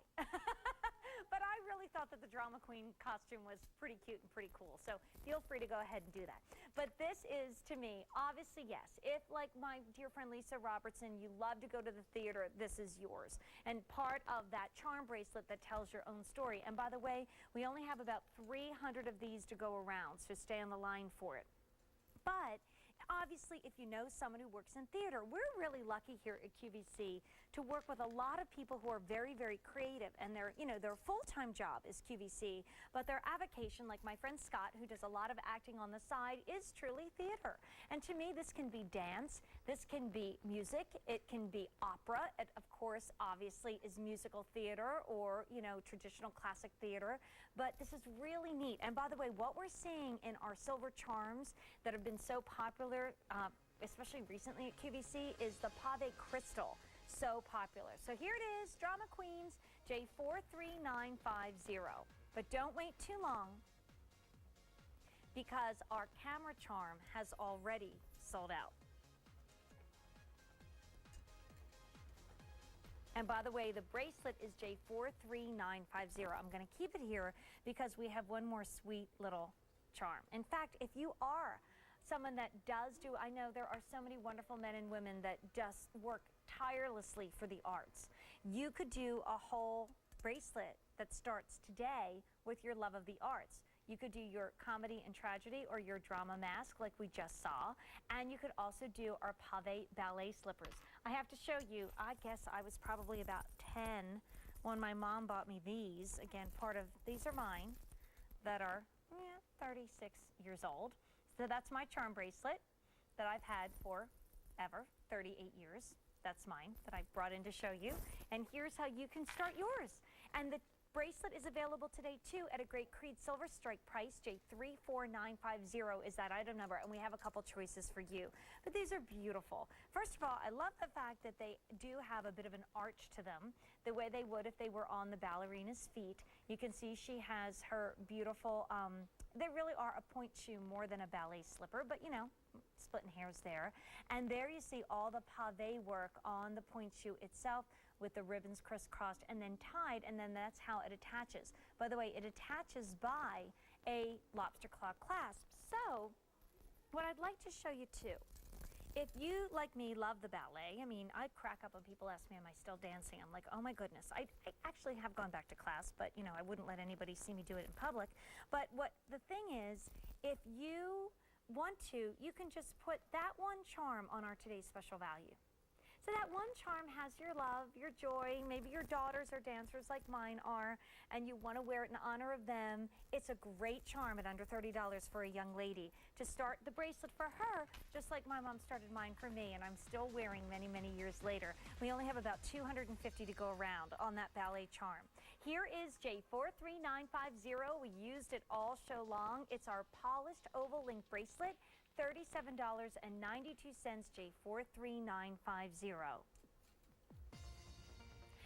But I really thought that the drama queen costume was pretty cute and pretty cool. So feel free to go ahead and do that. But this is, to me, obviously, yes. If, like my dear friend Lisa Robertson, you love to go to the theater, this is yours. And part of that charm bracelet that tells your own story. And by the way, we only have about 300 of these to go around, so stay on the line for it. But obviously, if you know someone who works in theater, we're really lucky here at QVC to work with a lot of people who are very, very creative, and their full-time job is QVC, but their avocation, like my friend Scott, who does a lot of acting on the side, is truly theater. And to me, this can be dance, this can be music, it can be opera. It, of course, obviously, is musical theater or, traditional classic theater, but this is really neat. And by the way, what we're seeing in our silver charms that have been so popular, especially recently at QVC, is the pave crystal. So popular. So here it is, Drama Queens, J43950. But don't wait too long, because our camera charm has already sold out. And by the way, the bracelet is J43950. I'm going to keep it here because we have one more sweet little charm. In fact, if you are someone that does do, I know there are so many wonderful men and women that just work tirelessly for the arts. You could do a whole bracelet that starts today with your love of the arts. You could do your comedy and tragedy or your drama mask like we just saw, and you could also do our pave ballet slippers. I have to show you, I guess I was probably about 10 when my mom bought me these. Again, these are mine that are 36 years old. So that's my charm bracelet that I've had forever, 38 years. That's mine that I brought in to show you. And here's how you can start yours. And the bracelet is available today, too, at a great Creede Silver Strike price. J34950 is that item number, and we have a couple choices for you. But these are beautiful. First of all, I love the fact that they do have a bit of an arch to them, the way they would if they were on the ballerina's feet. You can see she has her beautiful, they really are a point shoe more than a ballet slipper, but splitting hairs there. And there you see all the pave work on the point shoe itself, with the ribbons crisscrossed and then tied, and then that's how it attaches. By the way, it attaches by a lobster claw clasp. So what I'd like to show you too, if you, like me, love the ballet, I crack up when people ask me, am I still dancing? I'm like, oh my goodness. I actually have gone back to class, but I wouldn't let anybody see me do it in public. But the thing is, if you want to, you can just put that one charm on our today's special value. So that one charm has your love, your joy, maybe your daughters are dancers like mine are, and you want to wear it in honor of them. It's a great charm at under $30 for a young lady to start the bracelet for her, just like my mom started mine for me, and I'm still wearing many, many years later. We only have about 250 to go around on that ballet charm. Here is J43950. We used it all show long. It's our polished oval link bracelet. $37.92, J43950.